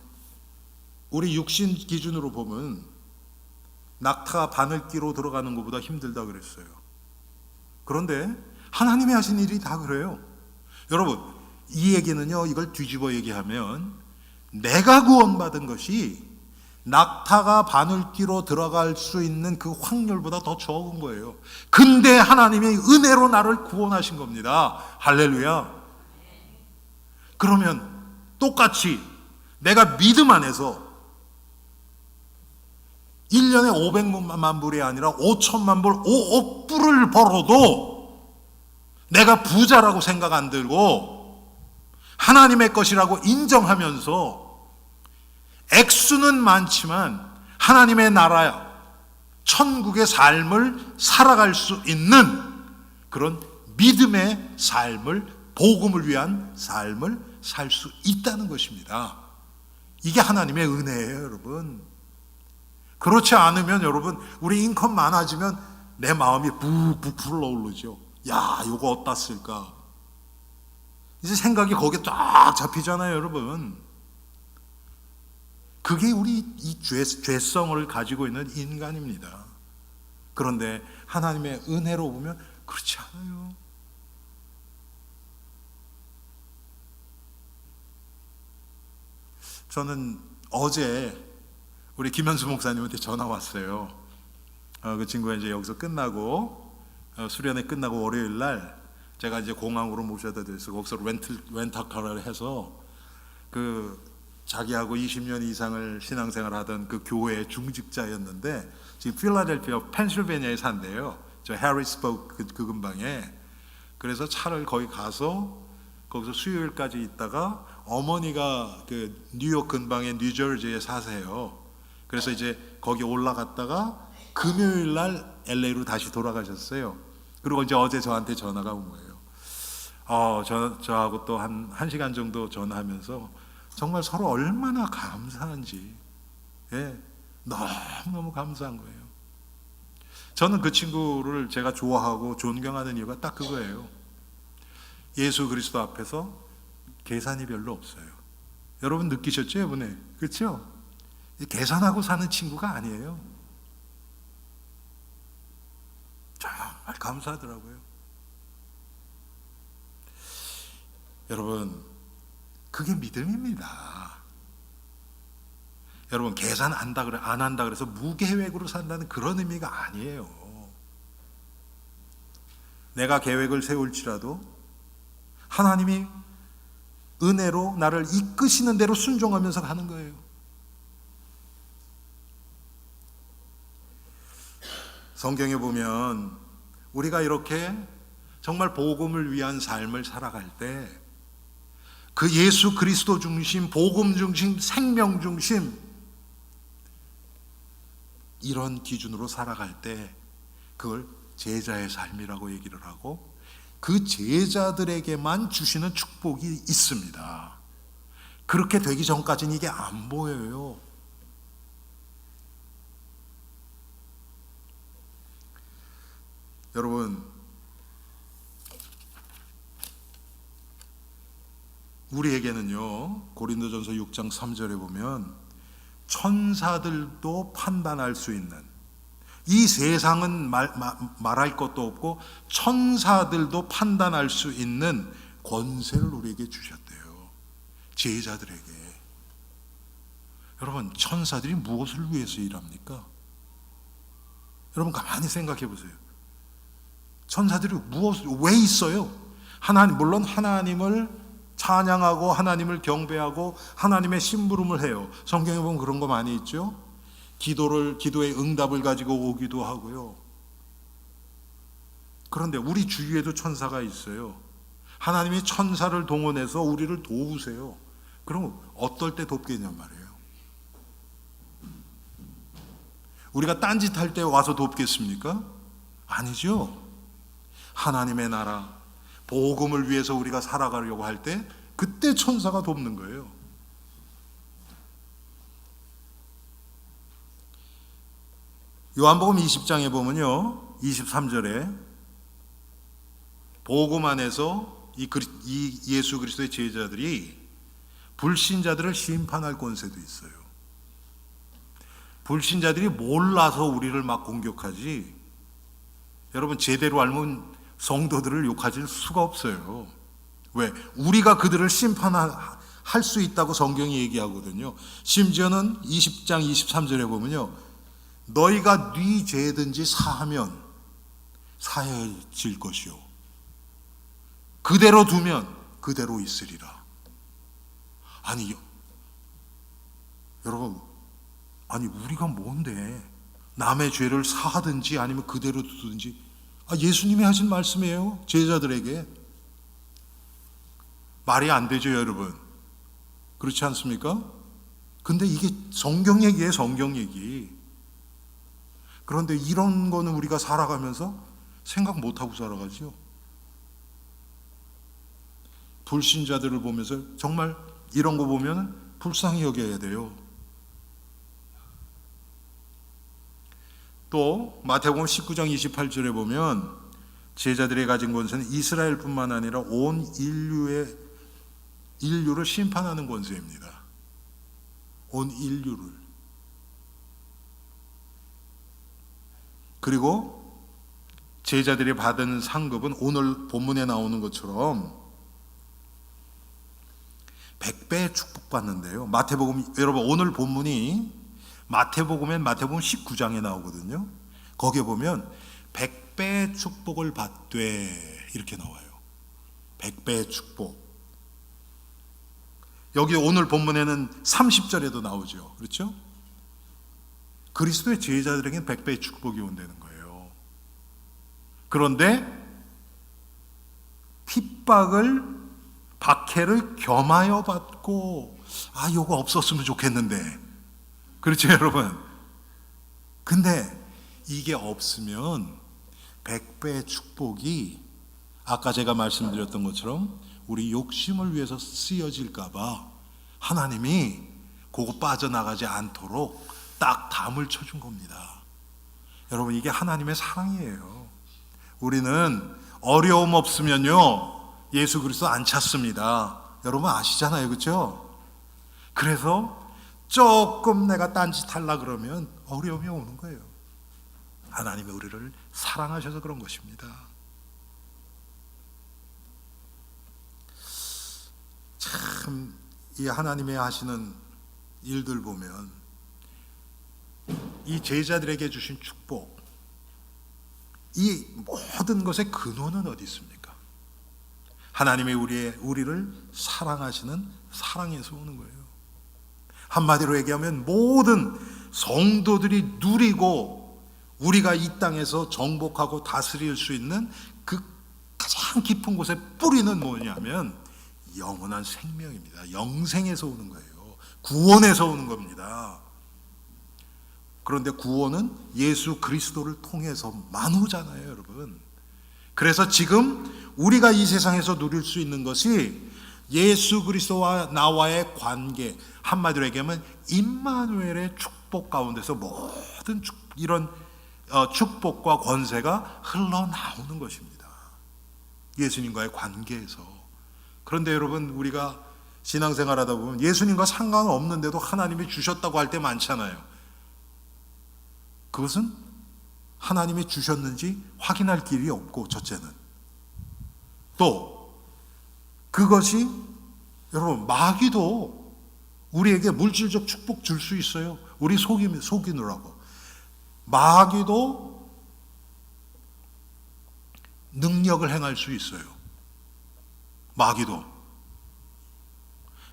우리 육신 기준으로 보면 낙타 바늘기로 들어가는 것보다 힘들다 그랬어요. 그런데 하나님이 하신 일이 다 그래요. 여러분, 이 얘기는요, 이걸 뒤집어 얘기하면 내가 구원받은 것이 낙타가 바늘기로 들어갈 수 있는 그 확률보다 더 적은 거예요. 근데 하나님이 은혜로 나를 구원하신 겁니다. 할렐루야. 그러면 똑같이 내가 믿음 안에서 1년에 500만 불이 아니라 5천만 불, 5억 불을 벌어도 내가 부자라고 생각 안 들고 하나님의 것이라고 인정하면서 액수는 많지만 하나님의 나라, 천국의 삶을 살아갈 수 있는 그런 믿음의 삶을, 복음을 위한 삶을 살 수 있다는 것입니다. 이게 하나님의 은혜예요, 여러분. 그렇지 않으면 여러분, 우리 인컴 많아지면 내 마음이 푹푹 불어오르죠. 야, 이거 어디다 쓸까? 이제 생각이 거기에 딱 잡히잖아요, 여러분. 그게 우리 이 죄성을 가지고 있는 인간입니다. 그런데 하나님의 은혜로 보면 그렇지 않아요. 저는 어제 우리 김현수 목사님한테 전화 왔어요. 그 친구가 이제 여기서 끝나고 수련회 끝나고 월요일 날 제가 이제 공항으로 모셔다 드려서 거기서 렌터카를 해서 그 자기하고 20년 이상을 신앙생활 하던 그 교회의 중직자였는데 지금 필라델피아 펜실베니아에 산대요. 저 해리스버그 그 근방에. 그래서 차를 거기 가서 거기서 수요일까지 있다가 어머니가 그 뉴욕 근방의 뉴저지에 사세요. 그래서 이제 거기 올라갔다가 금요일 날 LA로 다시 돌아가셨어요. 그리고 이제 어제 저한테 전화가 온 거예요. 저하고 또 한 시간 정도 전화하면서 정말 서로 얼마나 감사한지, 예, 너무너무 감사한 거예요. 저는 그 친구를 제가 좋아하고 존경하는 이유가 딱 그거예요. 예수 그리스도 앞에서 계산이 별로 없어요. 여러분 느끼셨죠, 이번에? 그렇죠? 계산하고 사는 친구가 아니에요. 정말 감사하더라고요. 여러분, 그게 믿음입니다. 여러분, 계산 안 한다 그래서 무계획으로 산다는 그런 의미가 아니에요. 내가 계획을 세울지라도 하나님이 은혜로 나를 이끄시는 대로 순종하면서 가는 거예요. 성경에 보면 우리가 이렇게 정말 복음을 위한 삶을 살아갈 때 그 예수 그리스도 중심, 복음 중심, 생명 중심 이런 기준으로 살아갈 때 그걸 제자의 삶이라고 얘기를 하고 그 제자들에게만 주시는 축복이 있습니다. 그렇게 되기 전까지는 이게 안 보여요. 여러분, 우리에게는요, 고린도전서 6장 3절에 보면 천사들도 판단할 수 있는, 이 세상은 말할 것도 없고 천사들도 판단할 수 있는 권세를 우리에게 주셨대요. 제자들에게. 여러분, 천사들이 무엇을 위해서 일합니까? 여러분 가만히 생각해 보세요. 천사들이 왜 있어요? 물론 하나님을 찬양하고 하나님을 경배하고 하나님의 심부름을 해요. 성경에 보면 그런 거 많이 있죠. 기도의 응답을 가지고 오기도 하고요. 그런데 우리 주위에도 천사가 있어요. 하나님이 천사를 동원해서 우리를 도우세요. 그럼 어떨 때 돕겠냔 말이에요. 우리가 딴짓할 때 와서 돕겠습니까? 아니죠. 하나님의 나라, 복음을 위해서 우리가 살아가려고 할 때 그때 천사가 돕는 거예요. 요한복음 20장에 보면요, 23절에 복음 안에서 이 예수 그리스도의 제자들이 불신자들을 심판할 권세도 있어요. 불신자들이 몰라서 우리를 막 공격하지, 여러분 제대로 알면 성도들을 욕하실 수가 없어요. 왜? 우리가 그들을 심판할 수 있다고 성경이 얘기하거든요. 심지어는 20장 23절에 보면요, 너희가 네 죄든지 사하면 사해질 것이요 그대로 두면 그대로 있으리라. 아니 여러분, 아니 우리가 뭔데 남의 죄를 사하든지 아니면 그대로 두든지, 예수님이 하신 말씀이에요. 제자들에게. 말이 안 되죠, 여러분. 그렇지 않습니까? 근데 이게 성경 얘기예요, 성경 얘기. 그런데 이런 거는 우리가 살아가면서 생각 못하고 살아가죠. 불신자들을 보면서 정말 이런 거 보면 불쌍히 여겨야 돼요. 또 마태복음 19장 28절에 보면 제자들이 가진 권세는 이스라엘뿐만 아니라 온 인류를 심판하는 권세입니다. 온 인류를. 그리고 제자들이 받은 상급은 오늘 본문에 나오는 것처럼 100배의 축복받는데요. 마태복음, 여러분 오늘 본문이 마태복음 19장에 나오거든요. 거기에 보면 100배의 축복을 받되 이렇게 나와요. 100배의 축복. 여기 오늘 본문에는 30절에도 나오죠. 그렇죠? 그리스도의 제자들에게는 100배의 축복이 온다는 거예요. 그런데 핍박을, 박해를 겸하여 받고, 요거 없었으면 좋겠는데. 그렇죠, 여러분? 근데 이게 없으면 100배의 축복이 아까 제가 말씀드렸던 것처럼 우리 욕심을 위해서 쓰여질까봐 하나님이 그거 빠져나가지 않도록 딱 담을 쳐준 겁니다. 여러분, 이게 하나님의 사랑이에요. 우리는 어려움 없으면요 예수 그리스도 안 찾습니다. 여러분 아시잖아요, 그렇죠? 그래서 조금 내가 딴짓하려 그러면 어려움이 오는 거예요. 하나님이 우리를 사랑하셔서 그런 것입니다. 참 이 하나님의 하시는 일들 보면 이 제자들에게 주신 축복, 이 모든 것의 근원은 어디 있습니까? 하나님이 우리를 사랑하시는 사랑에서 오는 거예요. 한마디로 얘기하면 모든 성도들이 누리고 우리가 이 땅에서 정복하고 다스릴 수 있는 그 가장 깊은 곳에 뿌리는 뭐냐면 영원한 생명입니다. 영생에서 오는 거예요. 구원에서 오는 겁니다. 그런데 구원은 예수 그리스도를 통해서만 오잖아요, 여러분. 그래서 지금 우리가 이 세상에서 누릴 수 있는 것이 예수 그리스도와 나와의 관계, 한마디로 얘기하면 임마누엘의 축복 가운데서 모든 이런 축복과 권세가 흘러나오는 것입니다. 예수님과의 관계에서. 그런데 여러분, 우리가 신앙생활하다 보면 예수님과 상관없는데도 하나님이 주셨다고 할 때 많잖아요. 그것은 하나님이 주셨는지 확인할 길이 없고, 첫째는 또 그것이 여러분 마귀도 우리에게 물질적 축복 줄 수 있어요. 우리 속이느라고. 마귀도 능력을 행할 수 있어요. 마귀도.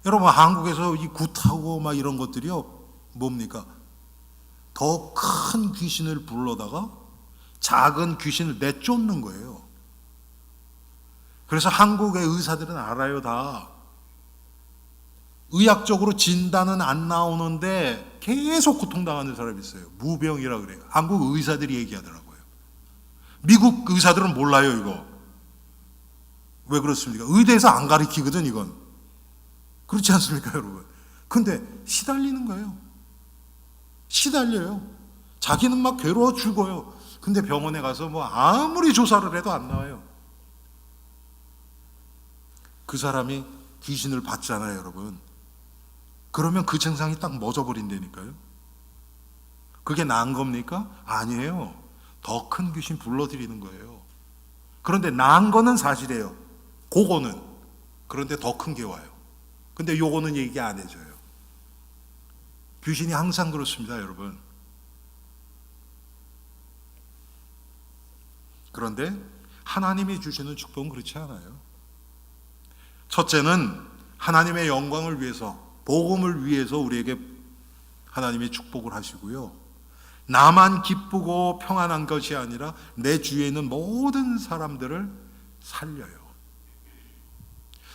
여러분 한국에서 이 굿하고 막 이런 것들이요 뭡니까? 더 큰 귀신을 불러다가 작은 귀신을 내쫓는 거예요. 그래서 한국의 의사들은 알아요, 다. 의학적으로 진단은 안 나오는데 계속 고통당하는 사람이 있어요. 무병이라 그래요. 한국 의사들이 얘기하더라고요. 미국 의사들은 몰라요, 이거. 왜 그렇습니까? 의대에서 안 가르치거든, 이건. 그렇지 않습니까, 여러분? 근데 시달리는 거예요. 시달려요. 자기는 막 괴로워 죽어요. 근데 병원에 가서 뭐 아무리 조사를 해도 안 나와요. 그 사람이 귀신을 받잖아요, 여러분. 그러면 그 증상이 딱 멎어버린다니까요. 그게 나은 겁니까? 아니에요. 더 큰 귀신 불러들이는 거예요. 그런데 나은 거는 사실이에요. 그거는. 그런데 더 큰 게 와요. 근데 요거는 얘기 안 해줘요. 귀신이 항상 그렇습니다, 여러분. 그런데 하나님이 주시는 축복은 그렇지 않아요. 첫째는 하나님의 영광을 위해서, 복음을 위해서 우리에게 하나님이 축복을 하시고요. 나만 기쁘고 평안한 것이 아니라 내 주위에 있는 모든 사람들을 살려요.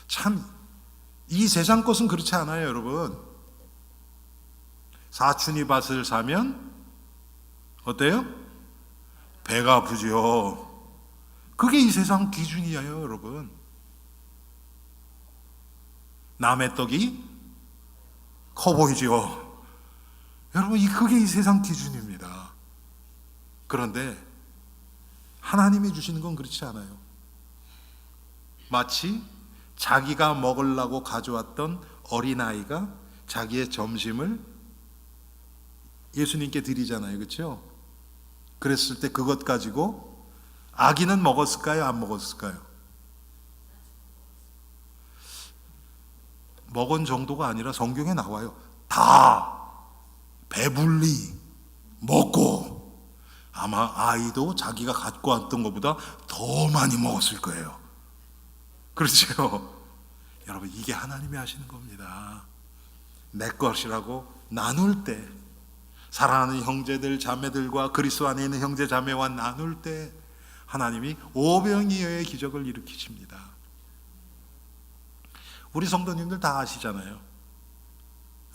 참, 이 세상 것은 그렇지 않아요, 여러분. 사촌이 밭을 사면 어때요? 배가 아프죠. 그게 이 세상 기준이에요, 여러분. 남의 떡이 커 보이죠. 여러분, 그게 이 세상 기준입니다. 그런데 하나님이 주시는 건 그렇지 않아요. 마치 자기가 먹으려고 가져왔던 어린아이가 자기의 점심을 예수님께 드리잖아요. 그렇죠? 그랬을 때 그것 가지고 아기는 먹었을까요? 안 먹었을까요? 먹은 정도가 아니라 성경에 나와요. 다 배불리 먹고 아마 아이도 자기가 갖고 왔던 것보다 더 많이 먹었을 거예요. 그렇죠? 여러분, 이게 하나님이 하시는 겁니다. 내 것이라고 나눌 때, 사랑하는 형제들 자매들과 그리스도 안에 있는 형제 자매와 나눌 때 하나님이 오병이어의 기적을 일으키십니다. 우리 성도님들 다 아시잖아요.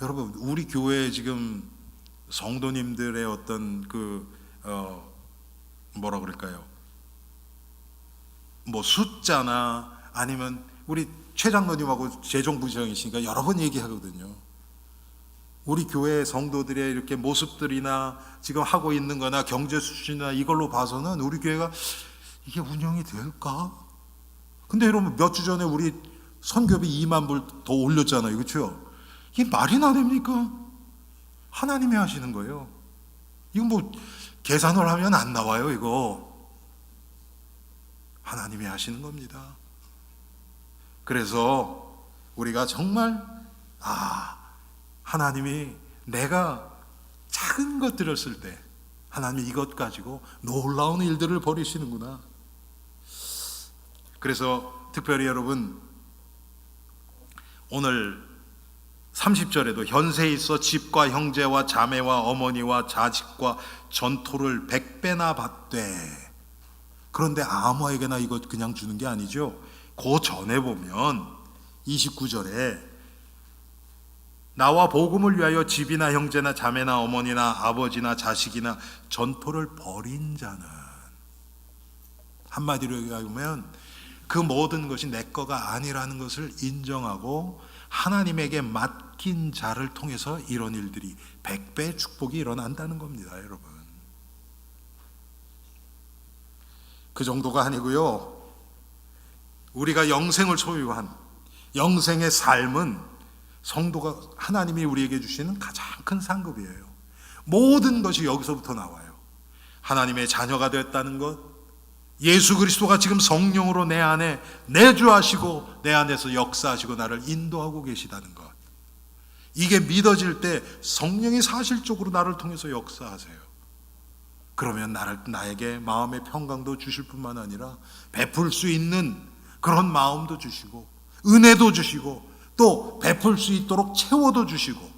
여러분, 우리 교회에 지금 성도님들의 어떤 뭐라 그럴까요? 뭐 숫자나 아니면 우리 최 장로님하고 재종부장이시니까 여러 번 얘기하거든요. 우리 교회 성도들의 이렇게 모습들이나 지금 하고 있는 거나 경제 수준이나 이걸로 봐서는 우리 교회가 이게 운영이 될까? 근데 여러분, 몇 주 전에 우리 선교비 2만 불 더 올렸잖아요. 그렇죠? 이게 말이나 됩니까? 하나님이 하시는 거예요. 이거 뭐 계산을 하면 안 나와요. 이거 하나님이 하시는 겁니다. 그래서 우리가 정말 하나님이 내가 작은 것 드렸을 때 하나님이 이것 가지고 놀라운 일들을 벌이시는구나. 그래서 특별히 여러분, 오늘 30절에도 현세에 있어 집과 형제와 자매와 어머니와 자식과 전토를 100배나 받되, 그런데 아무에게나 이것 그냥 주는 게 아니죠. 그 전에 보면 29절에 나와 복음을 위하여 집이나 형제나 자매나 어머니나 아버지나 자식이나 전토를 벌인 자는, 한마디로 얘기하면 그 모든 것이 내 거가 아니라는 것을 인정하고 하나님에게 맡긴 자를 통해서 이런 일들이 100배의 축복이 일어난다는 겁니다. 여러분, 그 정도가 아니고요, 우리가 영생을 소유한 영생의 삶은 성도가 하나님이 우리에게 주시는 가장 큰 상급이에요. 모든 것이 여기서부터 나와요. 하나님의 자녀가 되었다는 것, 예수 그리스도가 지금 성령으로 내 안에 내주하시고 내 안에서 역사하시고 나를 인도하고 계시다는 것, 이게 믿어질 때 성령이 사실적으로 나를 통해서 역사하세요. 그러면 나에게 마음의 평강도 주실 뿐만 아니라 베풀 수 있는 그런 마음도 주시고 은혜도 주시고 또 베풀 수 있도록 채워도 주시고.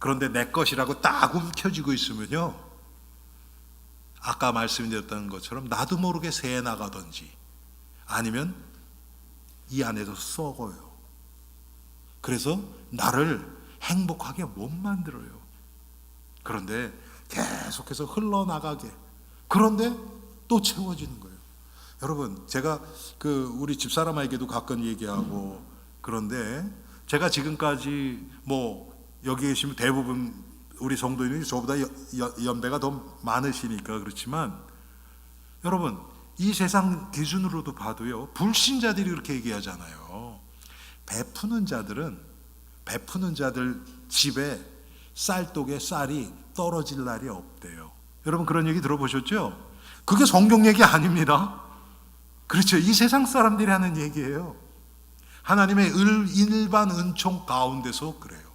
그런데 내 것이라고 딱 움켜쥐고 있으면요, 아까 말씀드렸던 것처럼 나도 모르게 새해 나가든지 아니면 이 안에서 썩어요. 그래서 나를 행복하게 못 만들어요. 그런데 계속해서 흘러나가게, 그런데 또 채워지는 거예요. 여러분, 제가 우리 집사람에게도 가끔 얘기하고, 그런데 제가 지금까지 여기 계시면 대부분 우리 성도님이 저보다 연배가 더 많으시니까 그렇지만, 여러분, 이 세상 기준으로도 봐도요, 불신자들이 그렇게 얘기하잖아요. 베푸는 자들 집에 쌀독에 쌀이 떨어질 날이 없대요. 여러분, 그런 얘기 들어보셨죠? 그게 성경 얘기 아닙니다. 그렇죠? 이 세상 사람들이 하는 얘기예요. 하나님의 일반 은총 가운데서 그래요.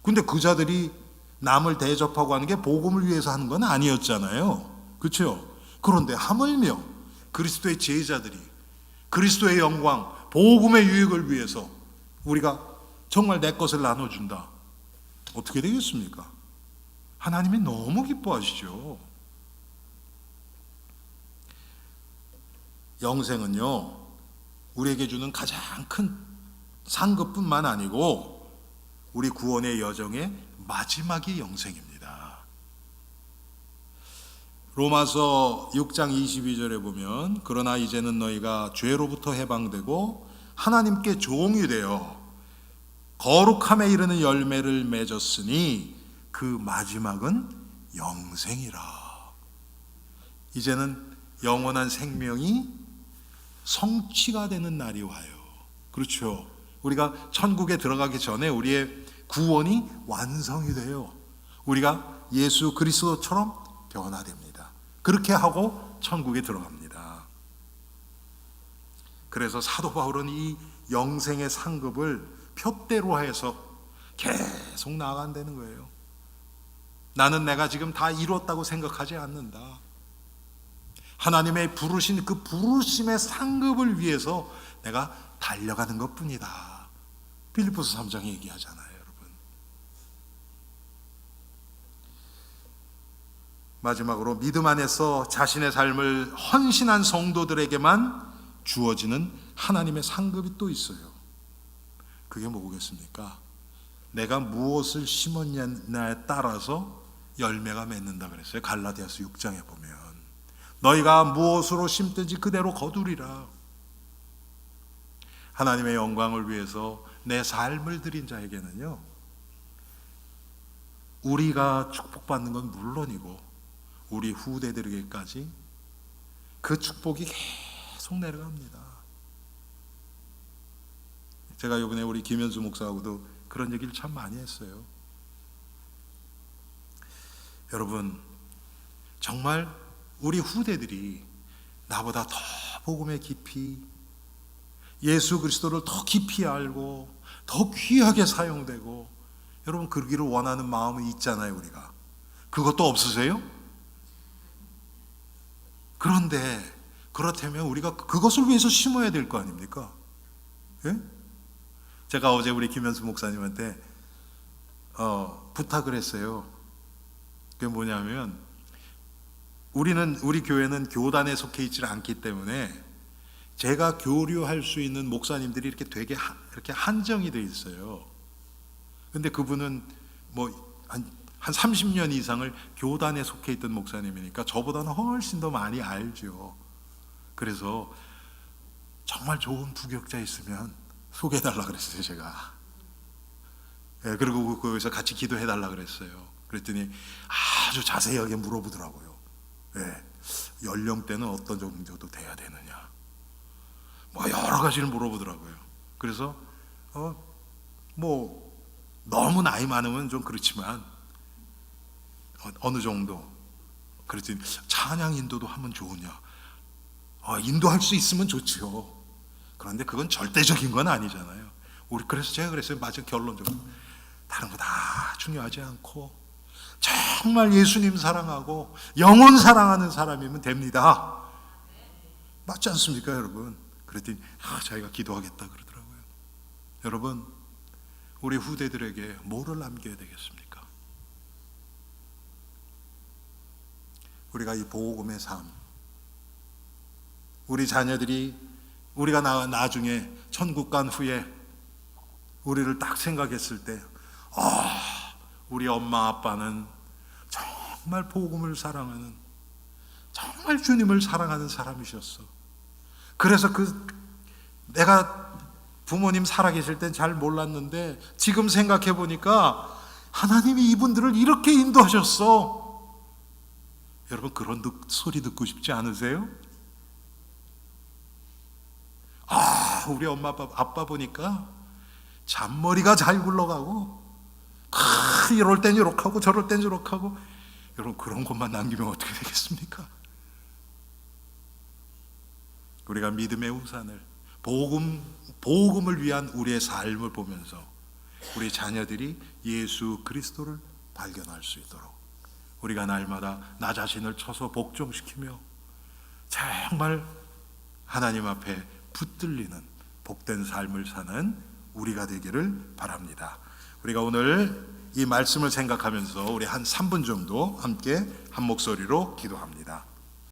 근데 그 자들이 남을 대접하고 하는 게 복음을 위해서 하는 건 아니었잖아요. 그렇죠? 그런데 하물며 그리스도의 제자들이 그리스도의 영광, 복음의 유익을 위해서 우리가 정말 내 것을 나눠준다. 어떻게 되겠습니까? 하나님이 너무 기뻐하시죠. 영생은요, 우리에게 주는 가장 큰 상급뿐만 아니고 우리 구원의 여정의 마지막이 영생입니다. 로마서 6장 22절에 보면 그러나 이제는 너희가 죄로부터 해방되고 하나님께 종이 되어 거룩함에 이르는 열매를 맺었으니 그 마지막은 영생이라. 이제는 영원한 생명이 성취가 되는 날이 와요. 그렇죠. 우리가 천국에 들어가기 전에 우리의 구원이 완성이 돼요. 우리가 예수 그리스도처럼 변화됩니다. 그렇게 하고 천국에 들어갑니다. 그래서 사도 바울은 이 영생의 상급을 표대로 해서 계속 나아간다는 거예요. 나는 내가 지금 다 이뤘다고 생각하지 않는다. 하나님의 부르신 그 부르심의 상급을 위해서 내가 달려가는 것뿐이다. 빌립보서 3장에 얘기하잖아요, 여러분. 마지막으로 믿음 안에서 자신의 삶을 헌신한 성도들에게만 주어지는 하나님의 상급이 또 있어요. 그게 뭐겠습니까? 내가 무엇을 심었냐에 따라서 열매가 맺는다 그랬어요. 갈라디아서 6장에 보면 너희가 무엇으로 심든지 그대로 거두리라. 하나님의 영광을 위해서 내 삶을 드린 자에게는요, 우리가 축복받는 건 물론이고 우리 후대들에게까지 그 축복이 계속 내려갑니다. 제가 이번에 우리 김현수 목사하고도 그런 얘기를 참 많이 했어요. 여러분, 정말 우리 후대들이 나보다 더 복음에 깊이, 예수 그리스도를 더 깊이 알고 더 귀하게 사용되고, 여러분 그러기를 원하는 마음이 있잖아요. 우리가 그것도 없으세요? 그런데 그렇다면 우리가 그것을 위해서 심어야 될 거 아닙니까? 예? 제가 어제 우리 김현수 목사님한테 부탁을 했어요. 그게 뭐냐면, 우리 교회는 교단에 속해 있지 않기 때문에 제가 교류할 수 있는 목사님들이 이렇게 되게 이렇게 한정이 돼 있어요. 근데 그분은 뭐 한 30년 이상을 교단에 속해 있던 목사님이니까 저보다는 훨씬 더 많이 알죠. 그래서 정말 좋은 부교육자 있으면 소개해달라 그랬어요, 제가. 예, 그리고 거기서 같이 기도해달라 그랬어요. 그랬더니 아주 자세하게 물어보더라고요. 예, 연령대는 어떤 정도 돼야 되느냐, 뭐 여러 가지를 물어보더라고요. 그래서 뭐 너무 나이 많으면 좀 그렇지만 어느 정도. 그랬더니 찬양 인도도 하면 좋으냐, 인도할 수 있으면 좋죠. 그런데 그건 절대적인 건 아니잖아요. 그래서 제가 그랬어요. 맞아, 결론적으로 다른 거 다 중요하지 않고 정말 예수님 사랑하고 영혼 사랑하는 사람이면 됩니다. 맞지 않습니까, 여러분? 그랬더니 자기가 기도하겠다 그러더라고요. 여러분, 우리 후대들에게 뭐를 남겨야 되겠습니까? 우리가 이 복음의 삶, 우리 자녀들이 우리가 나중에 천국 간 후에 우리를 딱 생각했을 때, 우리 엄마 아빠는 정말 복음을 사랑하는, 정말 주님을 사랑하는 사람이셨어. 그래서 내가 부모님 살아계실 땐 잘 몰랐는데 지금 생각해 보니까 하나님이 이분들을 이렇게 인도하셨어. 여러분, 그런 소리 듣고 싶지 않으세요? 우리 엄마 아빠 보니까 잔머리가 잘 굴러가고 이럴 땐 이렇게 하고 저럴 땐 저렇게 하고. 여러분, 그런 것만 남기면 어떻게 되겠습니까? 우리가 믿음의 우산을, 복음을 위한 우리의 삶을 보면서 우리 자녀들이 예수 그리스도를 발견할 수 있도록 우리가 날마다 나 자신을 쳐서 복종시키며 정말 하나님 앞에 붙들리는 복된 삶을 사는 우리가 되기를 바랍니다. 우리가 오늘 이 말씀을 생각하면서 우리 한 3분 정도 함께 한 목소리로 기도합니다.